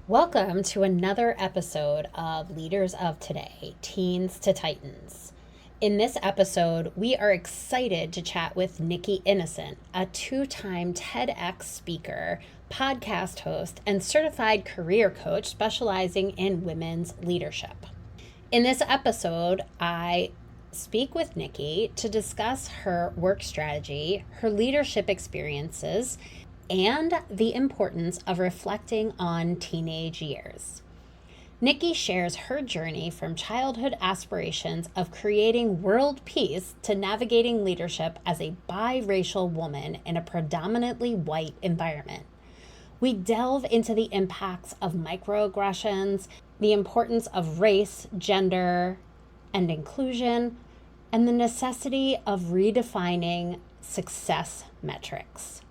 Welcome to another episode of Leaders of Today, Teens to Titans. In this episode, we are excited to chat with Nikki Innocent, a two-time TEDx speaker, podcast host, and certified career coach specializing in women's leadership. In this episode, I speak with Nikki to discuss her work strategy, her leadership experiences, and the importance of reflecting on teenage years. Nikki shares her journey from childhood aspirations of creating world peace to navigating leadership as a biracial woman in a predominantly white environment. We delve into the impacts of microaggressions, the importance of race, gender, and inclusion, and the necessity of redefining success metrics.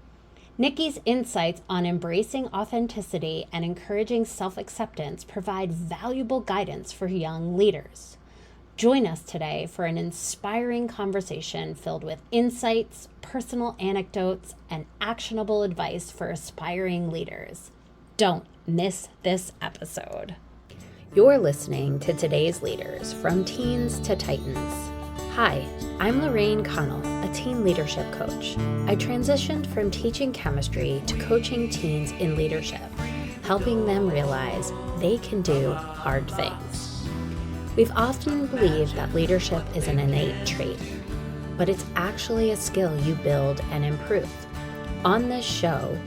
Nikki's insights on embracing authenticity and encouraging self-acceptance provide valuable guidance for young leaders. Join us today for an inspiring conversation filled with insights, personal anecdotes, and actionable advice for aspiring leaders. Don't miss this episode. You're listening to Today's Leaders, from Teens to Titans. Hi, I'm Lorraine Connell, a teen leadership coach. I transitioned from teaching chemistry to coaching teens in leadership, helping them realize they can do hard things. We've often believed that leadership is an innate trait, but it's actually a skill you build and improve. On this show,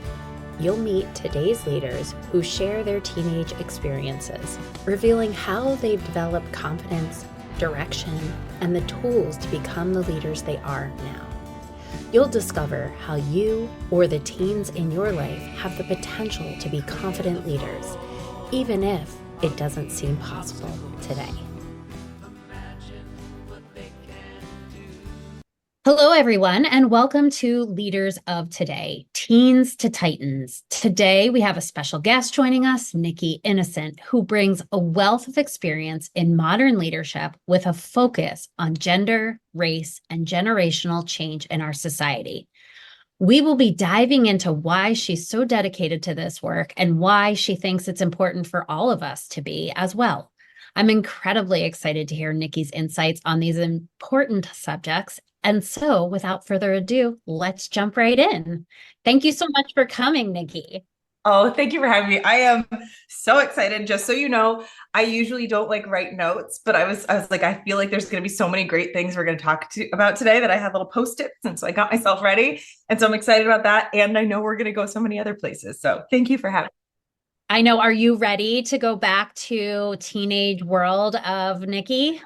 you'll meet today's leaders who share their teenage experiences, revealing how they've developed confidence, direction, and the tools to become the leaders they are now. You'll discover how you or the teens in your life have the potential to be confident leaders, even if it doesn't seem possible today. Hello, everyone, and welcome to Leaders of Today, Teens to Titans. Today, we have a special guest joining us, Nikki Innocent, who brings a wealth of experience in modern leadership with a focus on gender, race, and generational change in our society. We will be diving into why she's so dedicated to this work and why she thinks it's important for all of us to be as well. I'm incredibly excited to hear Nikki's insights on these important subjects. And so, without further ado, let's jump right in. Thank you so much for coming, Nikki. Oh, thank you for having me. I am so excited. Just so you know, I usually don't write notes, but I was like, I feel like there's going to be so many great things we're going to talk about today that I had little Post-its, and so I got myself ready. And so I'm excited about that. And I know we're going to go so many other places. So thank you for having me. I know. Are you ready to go back to teenage world of Nikki?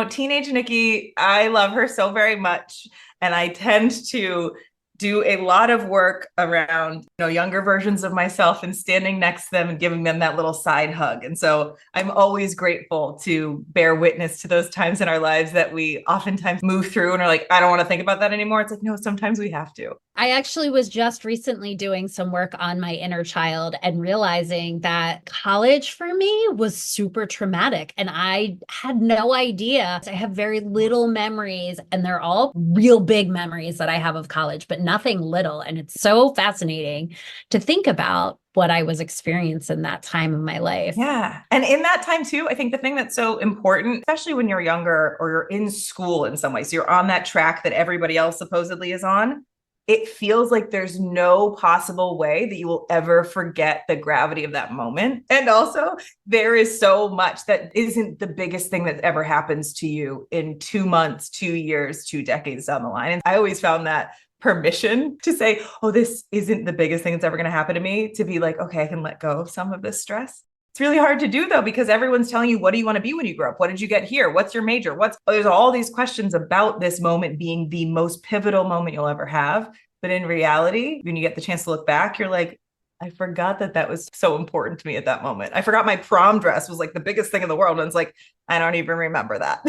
Teenage Nikki, I love her so very much. And I tend to do a lot of work around, younger versions of myself and standing next to them and giving them that little side hug. And so I'm always grateful to bear witness to those times in our lives that we oftentimes move through and are like, I don't want to think about that anymore. It's like, no, sometimes we have to. I actually was just recently doing some work on my inner child and realizing that college for me was super traumatic. And I had no idea. I have very little memories, and they're all real big memories that I have of college, but nothing little. And it's so fascinating to think about what I was experiencing that time of my life. Yeah. And in that time too, I think the thing that's so important, especially when you're younger or you're in school in some way, so you're on that track that everybody else supposedly is on, it feels like there's no possible way that you will ever forget the gravity of that moment. And also, there is so much that isn't the biggest thing that ever happens to you in 2 months, 2 years, 2 decades down the line. And I always found that permission to say, oh, this isn't the biggest thing that's ever going to happen to me, to be like, okay, I can let go of some of this stress. It's really hard to do, though, because everyone's telling you, what do you want to be when you grow up? What did you get here? What's your major? There's all these questions about this moment being the most pivotal moment you'll ever have. But in reality, when you get the chance to look back, you're like, I forgot that was so important to me at that moment. I forgot my prom dress was like the biggest thing in the world. And it's like, I don't even remember that.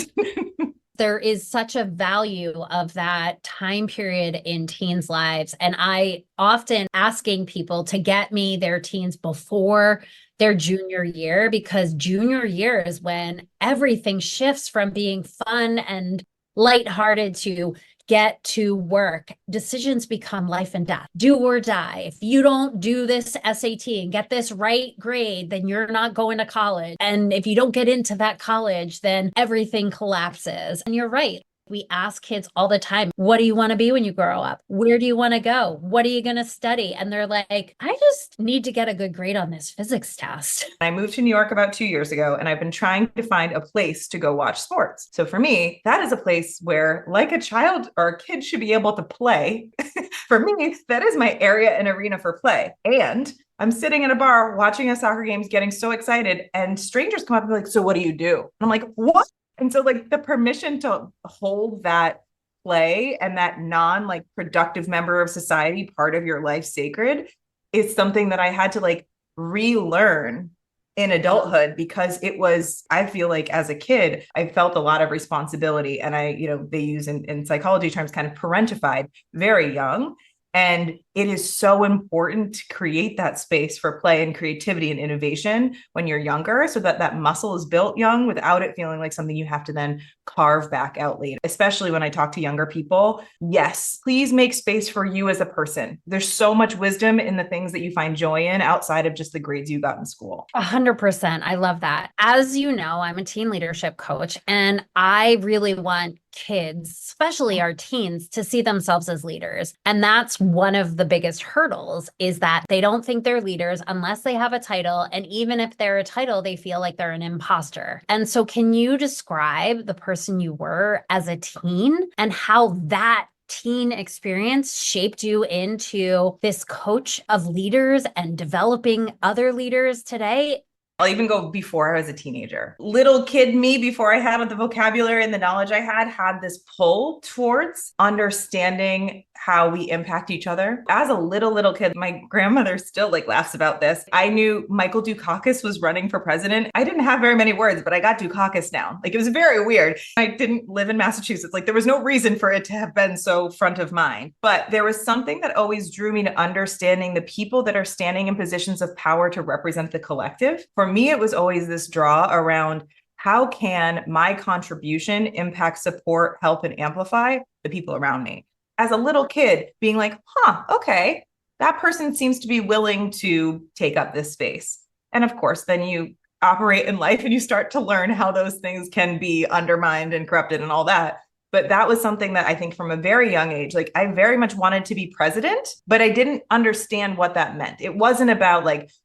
There is such a value of that time period in teens' lives. And I often asking people to get me their teens before their junior year, because junior year is when everything shifts from being fun and lighthearted to get to work, decisions become life and death, do or die. If you don't do this SAT and get this right grade, then you're not going to college. And if you don't get into that college, then everything collapses. And you're right. We ask kids all the time, what do you want to be when you grow up? Where do you want to go? What are you going to study? And they're like, I just need to get a good grade on this physics test. I moved to New York about 2 years ago, and I've been trying to find a place to go watch sports. So for me, that is a place where, like a child or a kid should be able to play. For me, that is my area and arena for play. And I'm sitting in a bar watching a soccer game, getting so excited, and strangers come up and be like, so what do you do? And I'm like, what? And so like the permission to hold that play and that non productive member of society part of your life sacred is something that I had to like relearn in adulthood, because it was, I feel like as a kid, I felt a lot of responsibility, and they use in psychology terms kind of parentified very young. And it is so important to create that space for play and creativity and innovation when you're younger, so that that muscle is built young without it feeling like something you have to then carve back out later. Especially when I talk to younger people, yes, please make space for you as a person. There's so much wisdom in the things that you find joy in outside of just the grades you got in school. 100%. I love that. As you know, I'm a teen leadership coach, and I really want kids, especially our teens, to see themselves as leaders. And that's one of the biggest hurdles, is that they don't think they're leaders unless they have a title. And even if they're a title, they feel like they're an imposter. And so can you describe the person you were as a teen and how that teen experience shaped you into this coach of leaders and developing other leaders today? I'll even go before I was a teenager. Little kid me, before I had the vocabulary and the knowledge I had this pull towards understanding how we impact each other. As a little kid, my grandmother still laughs about this. I knew Michael Dukakis was running for president. I didn't have very many words, but I got Dukakis down. It was very weird. I didn't live in Massachusetts. There was no reason for it to have been so front of mind. But there was something that always drew me to understanding the people that are standing in positions of power to represent the collective. For me, it was always this draw around, how can my contribution impact, support, help, and amplify the people around me? As a little kid, being like, okay, that person seems to be willing to take up this space. And of course, then you operate in life and you start to learn how those things can be undermined and corrupted and all that. But that was something that I think from a very young age, I very much wanted to be president, but I didn't understand what that meant. It wasn't about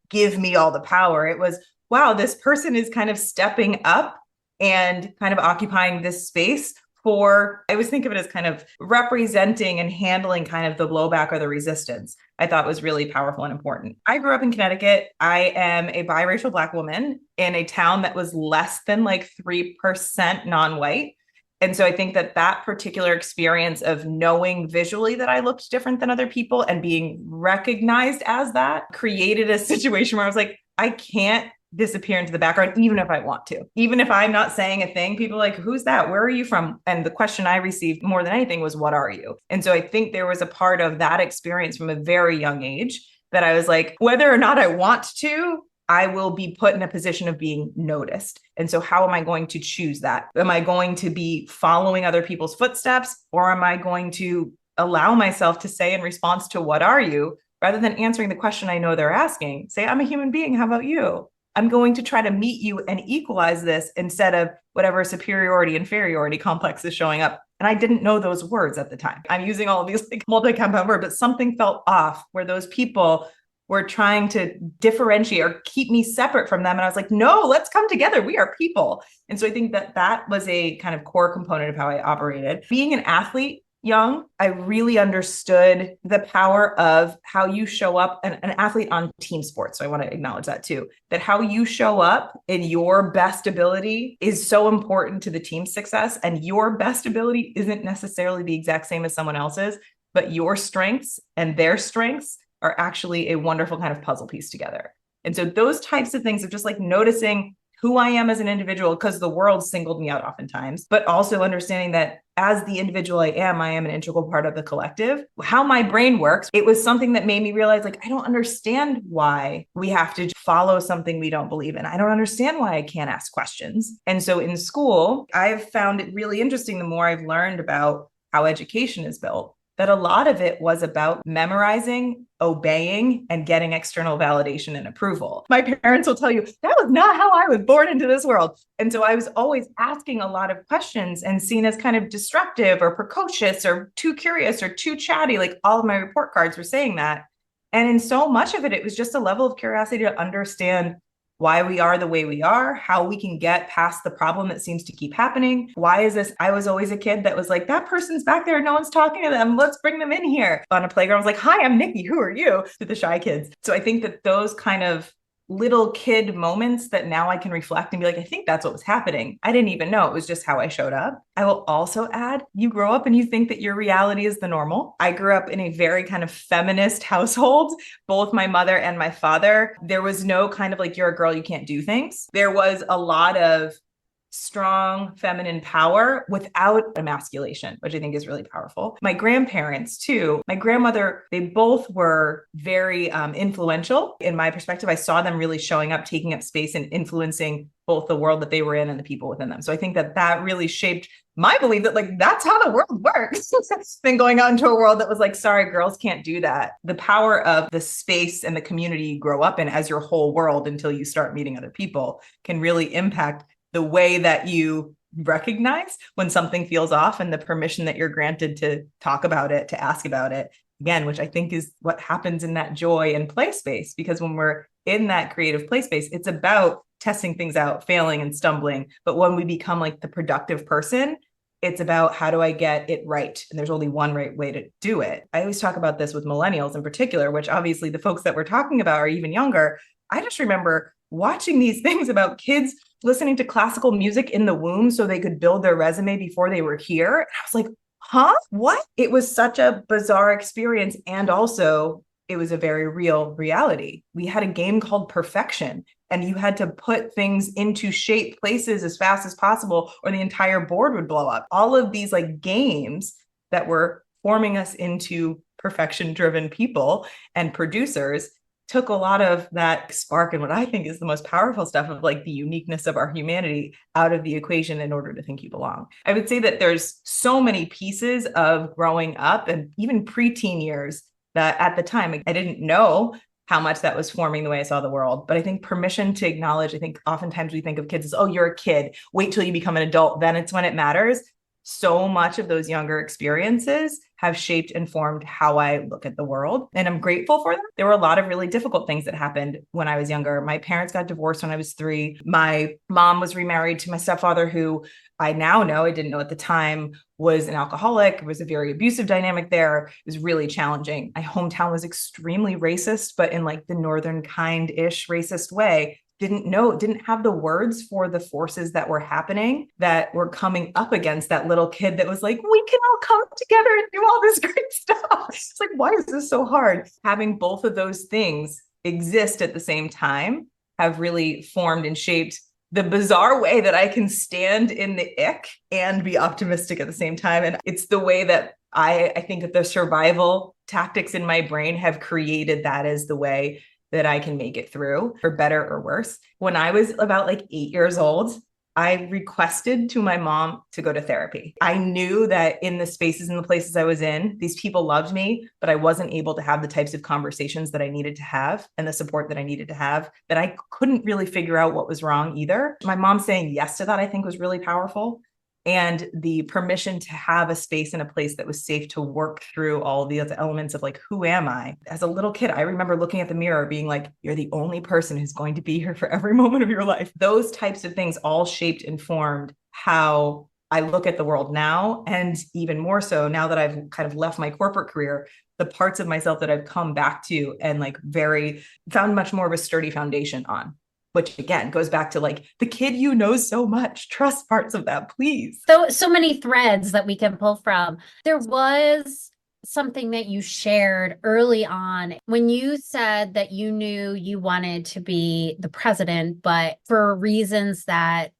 give me all the power. It was, wow, this person is kind of stepping up and kind of occupying this space for, I always think of it as kind of representing and handling kind of the blowback or the resistance. I thought was really powerful and important. I grew up in Connecticut. I am a biracial Black woman in a town that was less than 3% non-white. And so I think that particular experience of knowing visually that I looked different than other people and being recognized as that created a situation where I was like, I can't disappear into the background, even if I want to. Even if I'm not saying a thing, people are like, who's that? Where are you from? And the question I received more than anything was, what are you? And so I think there was a part of that experience from a very young age that I was like, whether or not I want to, I will be put in a position of being noticed. And so how am I going to choose that? Am I going to be following other people's footsteps, or am I going to allow myself to say in response to what are you, rather than answering the question I know they're asking, say, I'm a human being. How about you? I'm going to try to meet you and equalize this instead of whatever superiority, inferiority complex is showing up. And I didn't know those words at the time. I'm using all of these multi-compound words, but something felt off where those people were trying to differentiate or keep me separate from them. And I was like, no, let's come together. We are people. And so I think that was a kind of core component of how I operated. Being an athlete young, I really understood the power of how you show up, an athlete on team sports. So I want to acknowledge that too, that how you show up in your best ability is so important to the team's success. And your best ability isn't necessarily the exact same as someone else's, but your strengths and their strengths are actually a wonderful kind of puzzle piece together. And so those types of things of just noticing who I am as an individual, because the world singled me out oftentimes, but also understanding that as the individual I am an integral part of the collective. How my brain works, it was something that made me realize, I don't understand why we have to follow something we don't believe in. I don't understand why I can't ask questions. And so in school, I've found it really interesting the more I've learned about how education is built, that a lot of it was about memorizing, obeying, and getting external validation and approval. My parents will tell you, that was not how I was born into this world. And so I was always asking a lot of questions and seen as kind of disruptive or precocious or too curious or too chatty. Like all of my report cards were saying that. And in so much of it, it was just a level of curiosity to understand why we are the way we are, how we can get past the problem that seems to keep happening. Why is this? I was always a kid that was like, that person's back there. No one's talking to them. Let's bring them in here. On a playground, I was like, hi, I'm Nikki. Who are you? To the shy kids. So I think that those kind of little kid moments that now I can reflect and be like, I think that's what was happening. I didn't even know. It was just how I showed up. I will also add, you grow up and you think that your reality is the normal. I grew up in a very kind of feminist household, both my mother and my father. There was no kind of like, you're a girl, you can't do things. There was a lot of strong feminine power without emasculation, which I think is really powerful. My grandparents too, my grandmother, they both were very influential in my perspective. I saw them really showing up, taking up space and influencing both the world that they were in and the people within them. So I think that that really shaped my belief that like, that's how the world works. Then going out into a world that was like, sorry, girls can't do that. The power of the space and the community you grow up in as your whole world until you start meeting other people can really impact the way that you recognize when something feels off and the permission that you're granted to talk about it, to ask about it again, which I think is what happens in that joy and play space. Because when we're in that creative play space, it's about testing things out, failing and stumbling. But when we become like the productive person, it's about how do I get it right? And there's only one right way to do it. I always talk about this with millennials in particular, which obviously the folks that we're talking about are even younger. I just remember watching these things about kids listening to classical music in the womb so they could build their resume before they were here. And I was like, huh? What? It was such a bizarre experience. And also, it was a very real reality. We had a game called Perfection, and you had to put things into shape places as fast as possible, or the entire board would blow up. All of these like games that were forming us into perfection-driven people and producers took a lot of that spark and what I think is the most powerful stuff of like the uniqueness of our humanity out of the equation in order to think you belong. I would say that there's so many pieces of growing up and even preteen years that at the time I didn't know how much that was forming the way I saw the world. But I think permission to acknowledge, I think oftentimes we think of kids as, oh, you're a kid, wait till you become an adult, then it's when it matters. So much of those younger experiences have shaped and formed how I look at the world. And I'm grateful for them. There were a lot of really difficult things that happened when I was younger. My parents got divorced when I was 3. My mom was remarried to my stepfather, who I now know, I didn't know at the time, was an alcoholic. It was a very abusive dynamic there. It was really challenging. My hometown was extremely racist, but in like the northern kind-ish racist way. Didn't have the words for the forces that were happening, that were coming up against that little kid that was like, we can all come together and do all this great stuff. It's like, why is this so hard? Having both of those things exist at the same time have really formed and shaped the bizarre way that I can stand in the ick and be optimistic at the same time. And it's the way that I think that the survival tactics in my brain have created that as the way that I can make it through, for better or worse. When I was about like 8 years old, I requested to my mom to go to therapy. I knew that in the spaces and the places I was in, these people loved me, but I wasn't able to have the types of conversations that I needed to have and the support that I needed to have, that I couldn't really figure out what was wrong either. My mom saying yes to that, I think, was really powerful. And the permission to have a space and a place that was safe to work through all the other elements of like, who am I? As a little kid, I remember looking at the mirror being like, you're the only person who's going to be here for every moment of your life. Those types of things all shaped and formed how I look at the world now. And even more so now that I've kind of left my corporate career, the parts of myself that I've come back to and like found much more of a sturdy foundation on. Which again goes back to like the kid you know so much. Trust parts of that, please. So many threads that we can pull from. There was something that you shared early on when you said that you knew you wanted to be the president, but for reasons that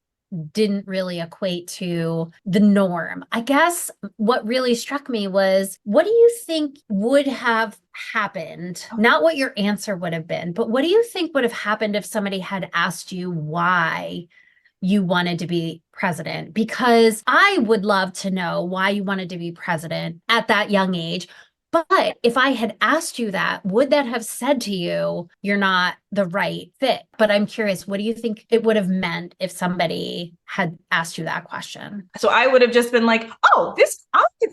didn't really equate to the norm. I guess what really struck me was, what do you think would have happened? Not what your answer would have been, but what do you think would have happened if somebody had asked you why you wanted to be president? Because I would love to know why you wanted to be president at that young age. But if I had asked you that, would that have said to you, you're not the right fit? But I'm curious, what do you think it would have meant if somebody had asked you that question? So I would have just been like, oh,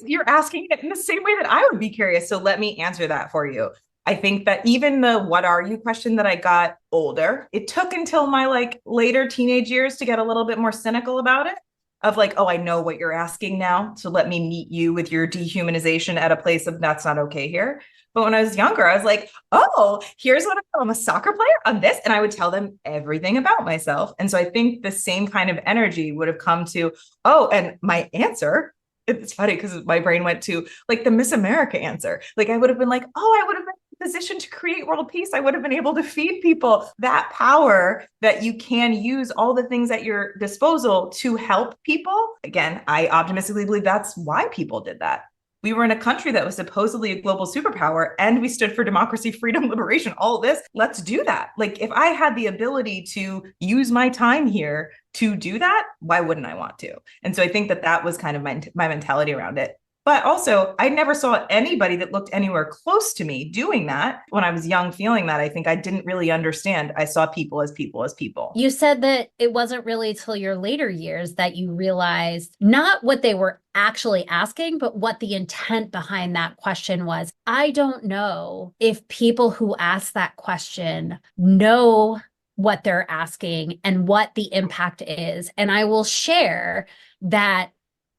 you're asking it in the same way that I would be curious. So let me answer that for you. I think that even the what are you question that I got older, it took until my like later teenage years to get a little bit more cynical about it. Of like, oh, I know what you're asking now. So let me meet you with your dehumanization at a place of that's not okay here. But when I was younger, I was like, oh, here's what I'm a soccer player on this. And I would tell them everything about myself. And so I think the same kind of energy would have come to, oh, and my answer, it's funny because my brain went to like the Miss America answer. Like I would have been like, oh, I would have been position to create world peace. I would have been able to feed people. That power that you can use all the things at your disposal to help people. Again, I optimistically believe that's why people did that. We were in a country that was supposedly a global superpower and we stood for democracy, freedom, liberation, all of this. Let's do that. Like if I had the ability to use my time here to do that, why wouldn't I want to? And so I think that that was kind of my mentality around it. But also, I never saw anybody that looked anywhere close to me doing that. When I was young, feeling that, I think I didn't really understand. I saw people as people as people. You said that it wasn't really till your later years that you realized not what they were actually asking, but what the intent behind that question was. I don't know if people who ask that question know what they're asking and what the impact is. And I will share that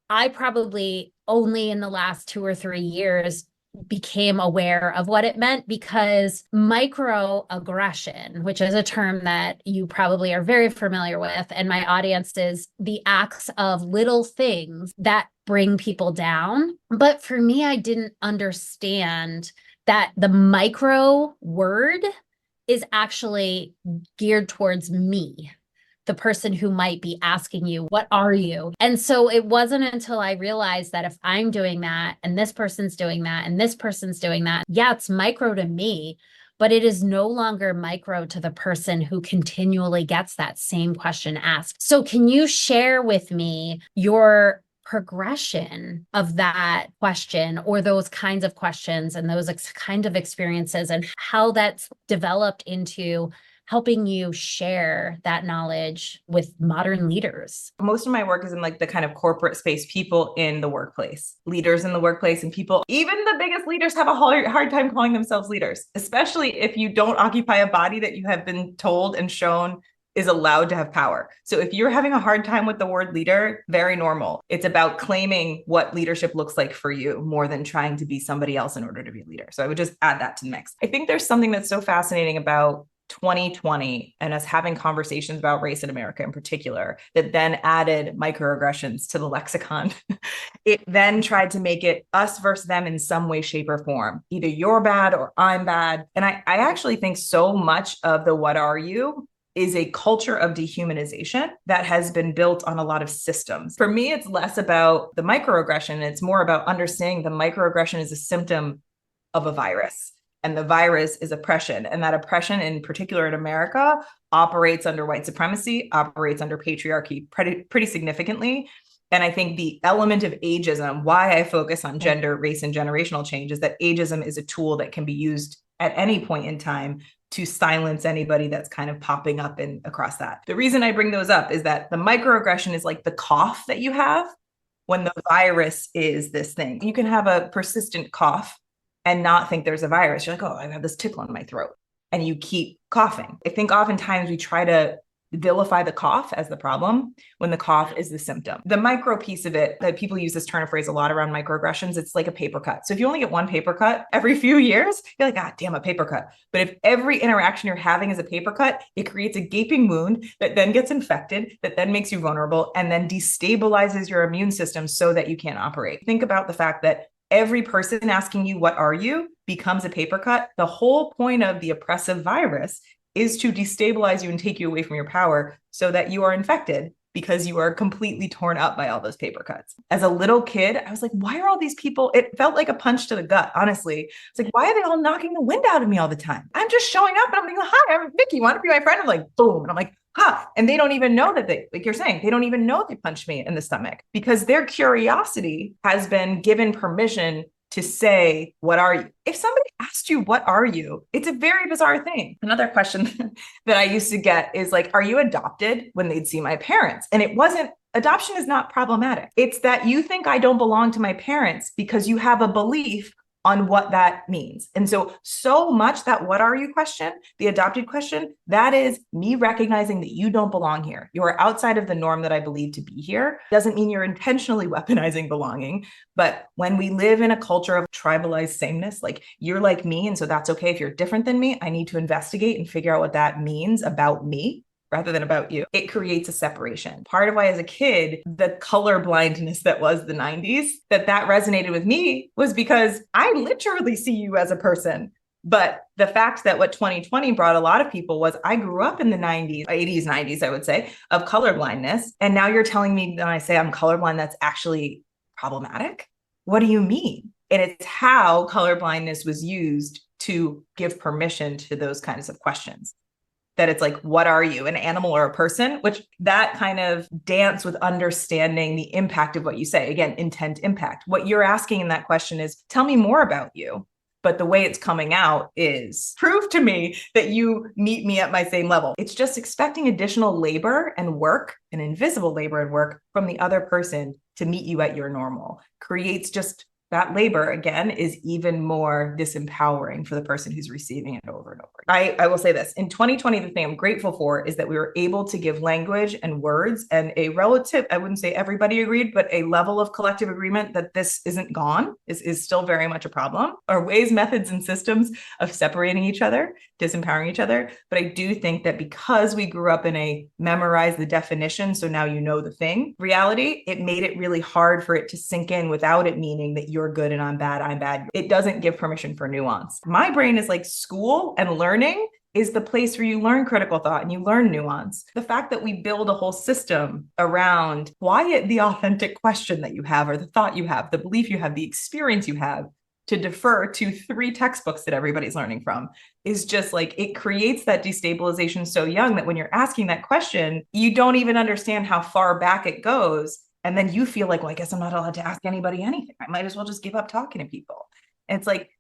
I probably only in the last 2 or 3 years became aware of what it meant because microaggression, which is a term that you probably are very familiar with, and my audience is the acts of little things that bring people down. But for me, I didn't understand that the micro word is actually geared towards me, the person who might be asking you, what are you? And so it wasn't until I realized that if I'm doing that and this person's doing that and this person's doing that, yeah, it's micro to me, but it is no longer micro to the person who continually gets that same question asked. So can you share with me your progression of that question or those kinds of questions and those kind of experiences and how that's developed into helping you share that knowledge with modern leaders? Most of my work is in like the kind of corporate space, people in the workplace, leaders in the workplace, and people, even the biggest leaders have a hard time calling themselves leaders, especially if you don't occupy a body that you have been told and shown is allowed to have power. So if you're having a hard time with the word leader, very normal. It's about claiming what leadership looks like for you more than trying to be somebody else in order to be a leader. So I would just add that to the mix. I think there's something that's so fascinating about 2020 and us having conversations about race in America in particular that then added microaggressions to the lexicon. It then tried to make it us versus them in some way, shape, or form. Either you're bad or I'm bad. And I actually think so much of the what are you is a culture of dehumanization that has been built on a lot of systems. For me, it's less about the microaggression. It's more about understanding the microaggression is a symptom of a virus. And the virus is oppression. And that oppression, in particular in America, operates under white supremacy, operates under patriarchy pretty significantly. And I think the element of ageism, why I focus on gender, race, and generational change, is that ageism is a tool that can be used at any point in time to silence anybody that's kind of popping up in across that. The reason I bring those up is that the microaggression is like the cough that you have when the virus is this thing. You can have a persistent cough and not think there's a virus. You're like, oh, I have this tickle in my throat. And you keep coughing. I think oftentimes we try to vilify the cough as the problem when the cough is the symptom. The micro piece of it, that people use this turn of phrase a lot around microaggressions, it's like a paper cut. So if you only get one paper cut every few years, you're like, ah, damn, a paper cut. But if every interaction you're having is a paper cut, it creates a gaping wound that then gets infected, that then makes you vulnerable, and then destabilizes your immune system so that you can't operate. Think about the fact that every person asking you, what are you, becomes a paper cut. The whole point of the oppressive virus is to destabilize you and take you away from your power so that you are infected because you are completely torn up by all those paper cuts. As a little kid, I was like, why are all these people? It felt like a punch to the gut, honestly. It's like, why are they all knocking the wind out of me all the time? I'm just showing up and I'm like, hi, I'm Nikki. Want to be my friend? I'm like, boom. And I'm like, huh. And they don't even know that like you're saying, they don't even know they punched me in the stomach because their curiosity has been given permission to say, what are you? If somebody asked you, what are you? It's a very bizarre thing. Another question that I used to get is like, are you adopted, when they'd see my parents? And it wasn't, adoption is not problematic. It's that you think I don't belong to my parents because you have a belief on what that means. And so much that what are you question, the adopted question, that is me recognizing that you don't belong here. You are outside of the norm that I believe to be here. Doesn't mean you're intentionally weaponizing belonging. But when we live in a culture of tribalized sameness, like you're like me, and so that's okay if you're different than me, I need to investigate and figure out what that means about me rather than about you. It creates a separation. Part of why as a kid, the color blindness that was the 90s, that resonated with me was because I literally see you as a person. But the fact that what 2020 brought a lot of people was I grew up in the 90s, 80s, 90s, I would say, of color blindness. And now you're telling me when I say I'm colorblind, that's actually problematic? What do you mean? And it's how color blindness was used to give permission to those kinds of questions. That it's like, what are you, an animal or a person? Which that kind of dance with understanding the impact of what you say. Again, intent, impact. What you're asking in that question is, tell me more about you. But the way it's coming out is prove to me that you meet me at my same level. It's just expecting additional labor and work, and invisible labor and work from the other person to meet you at your normal. Creates just that labor, again, is even more disempowering for the person who's receiving it over and over. I will say this, in 2020, the thing I'm grateful for is that we were able to give language and words and a relative, I wouldn't say everybody agreed, but a level of collective agreement that this isn't gone, is still very much a problem. Our ways, methods, and systems of separating each other, disempowering each other. But I do think that because we grew up in a memorize the definition, so now you know the thing reality, it made it really hard for it to sink in without it meaning that you're good and I'm bad. It doesn't give permission for nuance. My brain is like school and learning is the place where you learn critical thought and you learn nuance. The fact that we build a whole system around quiet the authentic question that you have or the thought you have, the belief you have, the experience you have, to defer to 3 textbooks that everybody's learning from is just like, it creates that destabilization so young that when you're asking that question, you don't even understand how far back it goes. And then you feel like, well, I guess I'm not allowed to ask anybody anything. I might as well just give up talking to people. And it's like,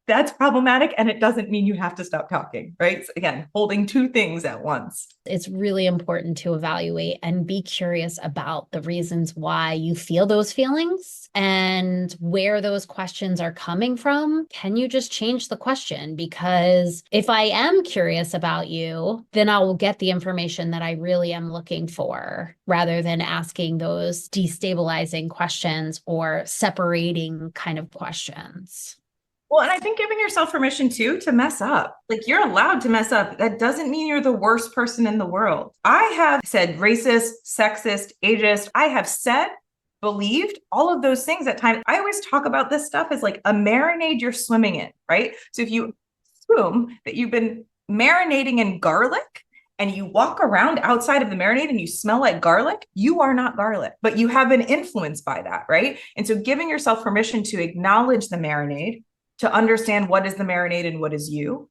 that's problematic. And it doesn't mean you have to stop talking, right? So again, holding 2 things at once. It's really important to evaluate and be curious about the reasons why you feel those feelings and where those questions are coming from. Can you just change the question? Because if I am curious about you, then I will get the information that I really am looking for, rather than asking those destabilizing questions or separating kind of questions. Well, and I think giving yourself permission too to mess up. Like, you're allowed to mess up. That doesn't mean you're the worst person in the world. I have said racist, sexist, ageist. I have said, believed all of those things at times. I always talk about this stuff as like a marinade you're swimming in, right? So if you assume that you've been marinating in garlic and you walk around outside of the marinade and you smell like garlic, you are not garlic, but you have been influenced by that, right? And so giving yourself permission to acknowledge the marinade, to understand what is the marinade and what is you,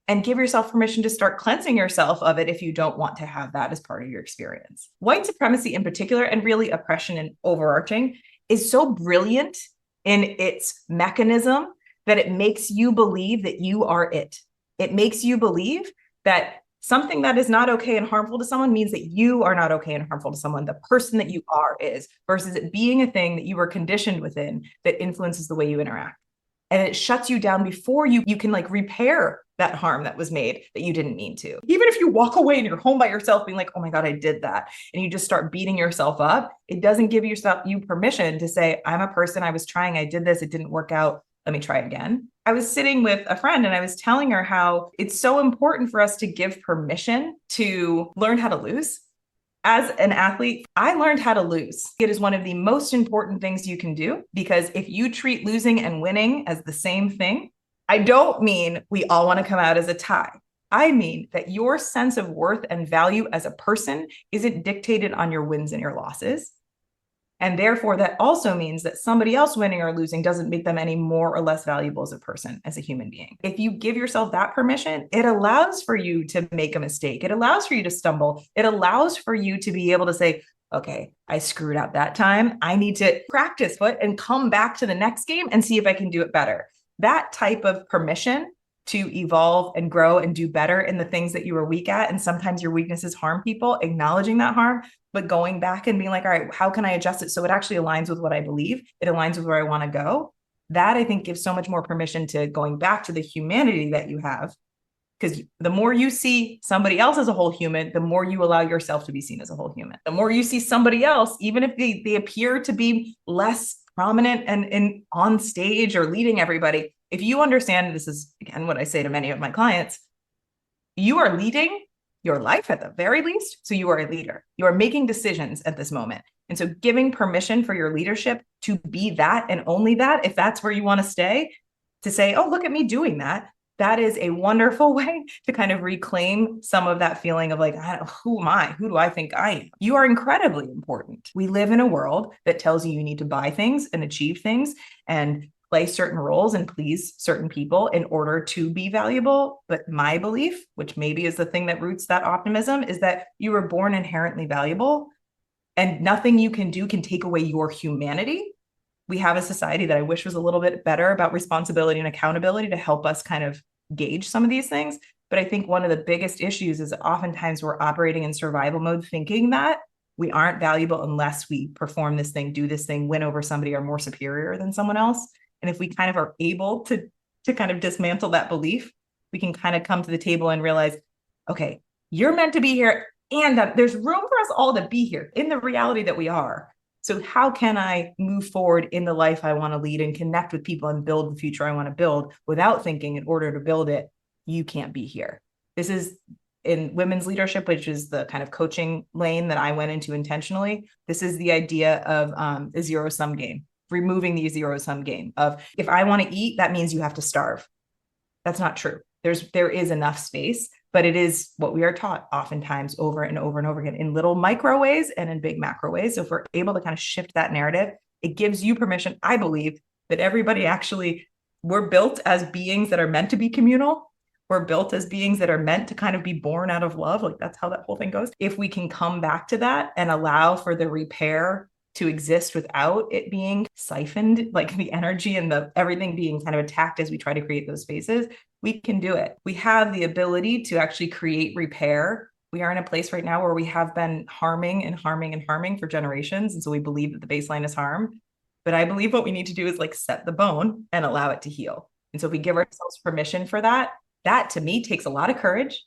and give yourself permission to start cleansing yourself of it if you don't want to have that as part of your experience. White supremacy in particular, and really oppression and overarching, is so brilliant in its mechanism that it makes you believe that you are it. It makes you believe that something that is not okay and harmful to someone means that you are not okay and harmful to someone. The person that you are is, versus it being a thing that you were conditioned within that influences the way you interact. And it shuts you down before you can like repair that harm that was made that you didn't mean to. Even if you walk away and you're home by yourself being like, oh my God, I did that. And you just start beating yourself up. It doesn't give you permission to say, I'm a person, I was trying, I did this, it didn't work out. Let me try again. I was sitting with a friend and I was telling her how it's so important for us to give permission to learn how to lose. As an athlete, I learned how to lose. It is one of the most important things you can do, because if you treat losing and winning as the same thing, I don't mean we all want to come out as a tie. I mean that your sense of worth and value as a person isn't dictated on your wins and your losses. And therefore, that also means that somebody else winning or losing doesn't make them any more or less valuable as a person, as a human being. If you give yourself that permission, it allows for you to make a mistake. It allows for you to stumble. It allows for you to be able to say, okay, I screwed up that time. I need to practice foot and come back to the next game and see if I can do it better. That type of permission to evolve and grow and do better in the things that you were weak at. And sometimes your weaknesses harm people, acknowledging that harm, but going back and being like, all right, how can I adjust it so it actually aligns with what I believe? It aligns with where I want to go. That I think gives so much more permission to going back to the humanity that you have. Because the more you see somebody else as a whole human, the more you allow yourself to be seen as a whole human. The more you see somebody else, even if they appear to be less prominent and on stage or leading everybody, if you understand, this is again what I say to many of my clients, you are leading your life at the very least. So you are a leader. You are making decisions at this moment. And so giving permission for your leadership to be that and only that, if that's where you want to stay, to say, oh, look at me doing that. That is a wonderful way to kind of reclaim some of that feeling of like, who am I? Who do I think I am? You are incredibly important. We live in a world that tells you need to buy things and achieve things and play certain roles and please certain people in order to be valuable. But my belief, which maybe is the thing that roots that optimism, is that you were born inherently valuable and nothing you can do can take away your humanity. We have a society that I wish was a little bit better about responsibility and accountability to help us kind of gauge some of these things. But I think one of the biggest issues is oftentimes we're operating in survival mode, thinking that we aren't valuable unless we perform this thing, do this thing, win over somebody, are more superior than someone else. And if we kind of are able to kind of dismantle that belief, we can kind of come to the table and realize, okay, you're meant to be here and there's room for us all to be here in the reality that we are. So how can I move forward in the life I want to lead and connect with people and build the future I want to build without thinking in order to build it, you can't be here. This is in women's leadership, which is the kind of coaching lane that I went into intentionally. This is the idea of a zero-sum game, removing the zero-sum game of if I want to eat, that means you have to starve. That's not true. There is enough space, but it is what we are taught oftentimes over and over and over again in little micro ways and in big macro ways. So if we're able to kind of shift that narrative, it gives you permission, I believe, that everybody actually, we're built as beings that are meant to be communal. We're built as beings that are meant to kind of be born out of love. Like that's how that whole thing goes. If we can come back to that and allow for the repair to exist without it being siphoned, like the energy and the everything being kind of attacked as we try to create those spaces, we can do it. We have the ability to actually create repair. We are in a place right now where we have been harming and harming and harming for generations. And so we believe that the baseline is harm. But I believe what we need to do is like set the bone and allow it to heal. And so if we give ourselves permission for that, that to me takes a lot of courage,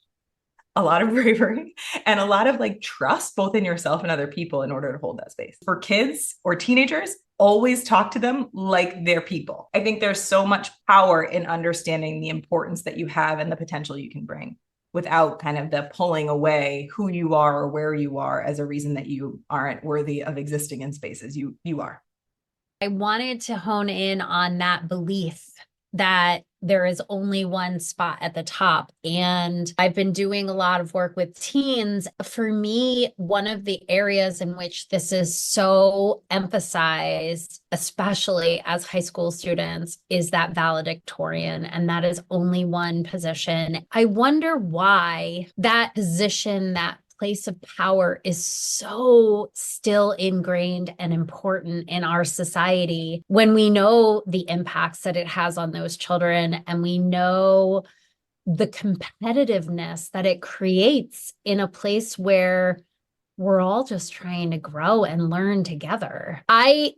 a lot of bravery, and a lot of like trust both in yourself and other people in order to hold that space. For kids or teenagers, always talk to them like they're people. I think there's so much power in understanding the importance that you have and the potential you can bring without kind of the pulling away who you are or where you are as a reason that you aren't worthy of existing in spaces. You are. I wanted to hone in on that belief that there is only one spot at the top. And I've been doing a lot of work with teens. For me, one of the areas in which this is so emphasized, especially as high school students, is that valedictorian. And that is only one position. I wonder why that position, that place of power is so still ingrained and important in our society when we know the impacts that it has on those children and we know the competitiveness that it creates in a place where we're all just trying to grow and learn together. I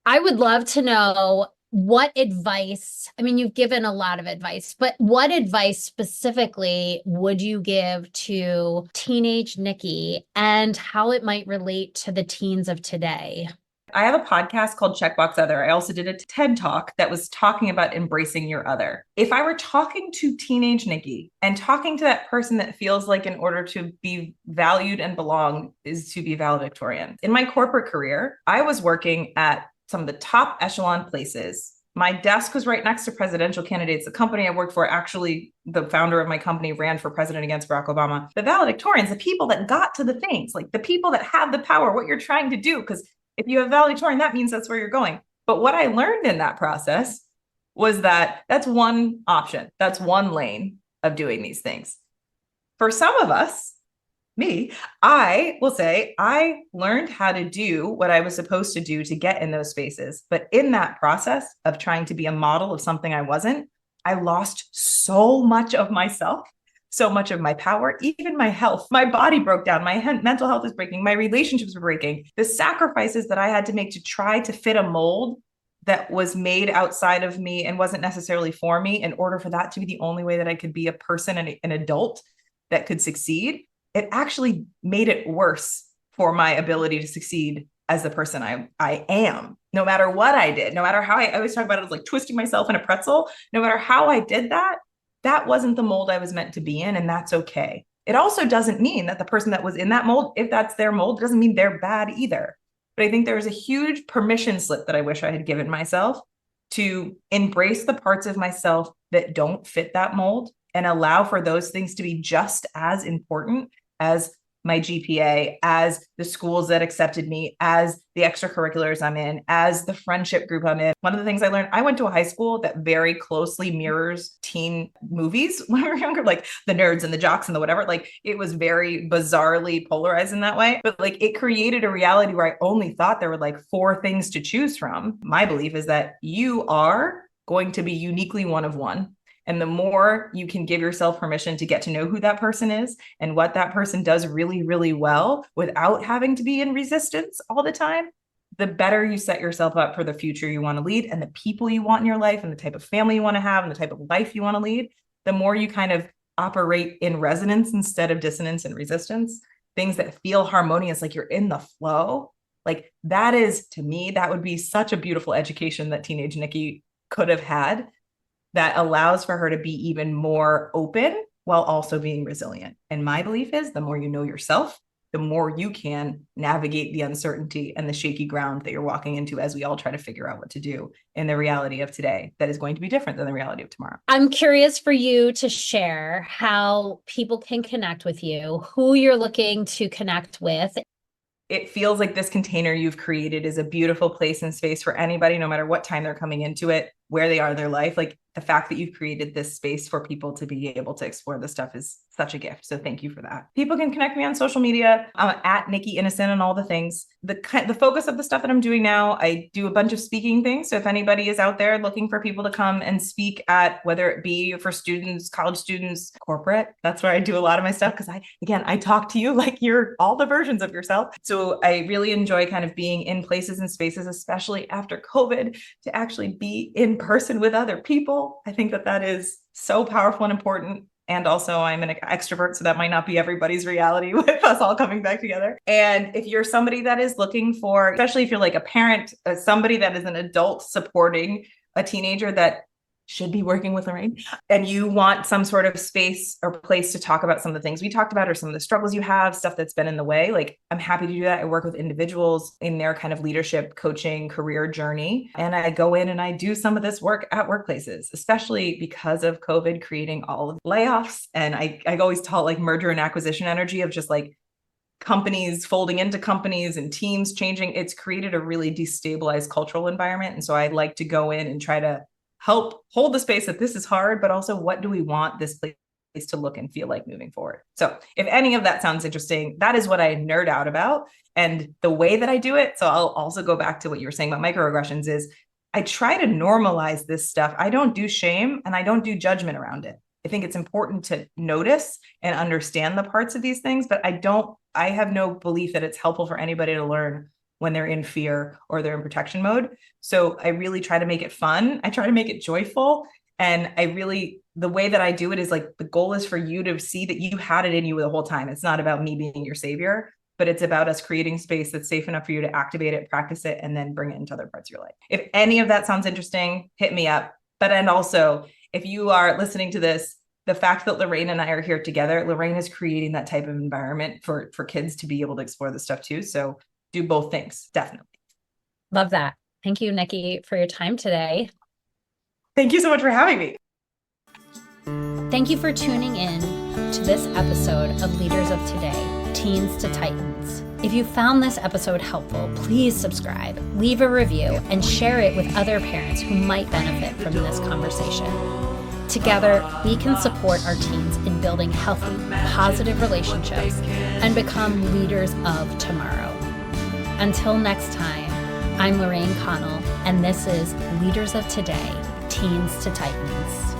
would love to know what advice, I mean, you've given a lot of advice, but what advice specifically would you give to teenage Nikki and how it might relate to the teens of today? I have a podcast called Checkbox Other. I also did a TED Talk that was talking about embracing your other. If I were talking to teenage Nikki and talking to that person that feels like in order to be valued and belong is to be valedictorian. In my corporate career, I was working at some of the top echelon places My desk was right next to presidential candidates. The company I worked for, actually, the founder of my company ran for president against Barack Obama. The valedictorians, the people that got to the things, like the people that have the power, what you're trying to do. Because if you have valedictorian, that means that's where you're going. But what I learned in that process was that that's one option. That's one lane of doing these things. For some of us, me, I will say I learned how to do what I was supposed to do to get in those spaces. But in that process of trying to be a model of something I wasn't, I lost so much of myself, so much of my power, even my health. My body broke down. My mental health is breaking. My relationships were breaking. The sacrifices that I had to make to try to fit a mold that was made outside of me and wasn't necessarily for me, in order for that to be the only way that I could be a person and an adult that could succeed, it actually made it worse for my ability to succeed as the person I am. No matter what I did, no matter how I always talk about it as like twisting myself in a pretzel, no matter how I did that, that wasn't the mold I was meant to be in, and that's okay. It also doesn't mean that the person that was in that mold, if that's their mold, doesn't mean they're bad either. But I think there was a huge permission slip that I wish I had given myself to embrace the parts of myself that don't fit that mold and allow for those things to be just as important as my GPA, as the schools that accepted me, as the extracurriculars I'm in, as the friendship group I'm in. One of the things I learned, I went to a high school that very closely mirrors teen movies when we were younger, like the nerds and the jocks and the whatever. Like it was very bizarrely polarized in that way, but like it created a reality where I only thought there were like 4 things to choose from. My belief is that you are going to be uniquely one of one. And the more you can give yourself permission to get to know who that person is and what that person does really, really well without having to be in resistance all the time, the better you set yourself up for the future you want to lead and the people you want in your life and the type of family you want to have and the type of life you want to lead. The more you kind of operate in resonance instead of dissonance and resistance, things that feel harmonious, like you're in the flow, like that is, to me, that would be such a beautiful education that teenage Nikki could have had, that allows for her to be even more open while also being resilient. And my belief is the more you know yourself, the more you can navigate the uncertainty and the shaky ground that you're walking into as we all try to figure out what to do in the reality of today that is going to be different than the reality of tomorrow. I'm curious for you to share how people can connect with you, who you're looking to connect with. It feels like this container you've created is a beautiful place and space for anybody, no matter what time they're coming into it, where they are in their life. Like the fact that you've created this space for people to be able to explore this stuff is such a gift. So thank you for that. People can connect me on social media. I'm at Nikki Innocent and all the things. The focus of the stuff that I'm doing now, I do a bunch of speaking things. So if anybody is out there looking for people to come and speak at, whether it be for students, college students, corporate, that's where I do a lot of my stuff. Because I talk to you like you're all the versions of yourself. So I really enjoy kind of being in places and spaces, especially after COVID, to actually be in person with other people. I think that is so powerful and important. And also I'm an extrovert, so that might not be everybody's reality with us all coming back together. And if you're somebody that is looking for, especially if you're like a parent, somebody that is an adult supporting a teenager that should be working with Lorraine, and you want some sort of space or place to talk about some of the things we talked about or some of the struggles you have, stuff that's been in the way, like I'm happy to do that. I work with individuals in their kind of leadership, coaching, career journey. And I go in and I do some of this work at workplaces, especially because of COVID creating all of the layoffs. And I always taught like merger and acquisition energy of just like companies folding into companies and teams changing. It's created a really destabilized cultural environment. And so I like to go in and try to help hold the space that this is hard, but also what do we want this place to look and feel like moving forward? So if any of that sounds interesting, that is what I nerd out about. And the way that I do it, so I'll also go back to what you were saying about microaggressions, is I try to normalize this stuff. I don't do shame and I don't do judgment around it. I think it's important to notice and understand the parts of these things, but I have no belief that it's helpful for anybody to learn when they're in fear or they're in protection mode. So I really try to make it fun. I try to make it joyful. And the way that I do it is like, the goal is for you to see that you had it in you the whole time. It's not about me being your savior, but it's about us creating space that's safe enough for you to activate it, practice it, and then bring it into other parts of your life. If any of that sounds interesting, hit me up. And also, if you are listening to this, the fact that Lorraine and I are here together, Lorraine is creating that type of environment for kids to be able to explore this stuff too. So do both things, definitely. Love that. Thank you, Nikki, for your time today. Thank you so much for having me. Thank you for tuning in to this episode of Leaders of Today, Teens to Titans. If you found this episode helpful, please subscribe, leave a review, and share it with other parents who might benefit from this conversation. Together, we can support our teens in building healthy, positive relationships and become leaders of tomorrow. Until next time, I'm Lorraine Connell, and this is Leaders of Today, Teens to Titans.